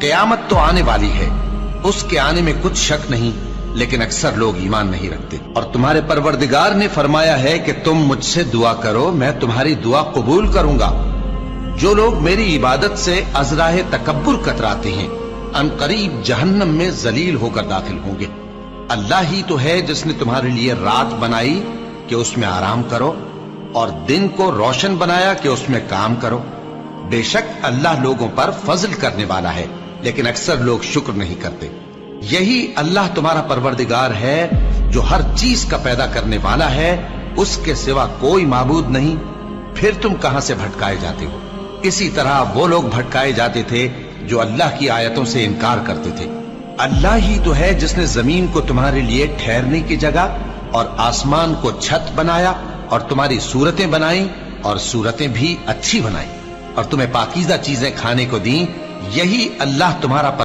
क़यामत तो आने वाली है, उसके आने में कुछ शक नहीं, लेकिन अक्सर लोग ईमान नहीं रखते। और तुम्हारे परवरदिगार ने फरमाया है कि तुम मुझसे दुआ करो, मैं तुम्हारी दुआ कबूल करूंगा। जो लोग मेरी इबादत से अज़राह तकब्बुर कतराते हैं, अनकरीब जहन्नम में जलील होकर दाखिल होंगे। अल्लाह ही तो है जिसने तुम्हारे लिए रात बनाई कि उसमें आराम करो, और दिन को रोशन बनाया कि उसमें काम करो। बेशक अल्लाह लोगों पर फजल करने वाला है, लेकिन अक्सर लोग शुक्र नहीं करते। यही अल्लाह तुम्हारा परवरदिगार है जो हर चीज का पैदा करने वाला है, उसके सिवा कोई माबूद नहीं, फिर तुम कहां से भटकाए जाते हो। इसी तरह वो लोग भटकाए जाते थे जो अल्लाह की आयतों से इनकार करते थे। अल्लाह ही तो है जिसने जमीन को तुम्हारे लिए ठहरने की जगह और आसमान को छत बनाया, और तुम्हारी सूरतें बनाई और सूरतें भी अच्छी बनाई, और तुम्हें पाकीज़ा चीजें खाने को दी। यही अल्लाह तुम्हारा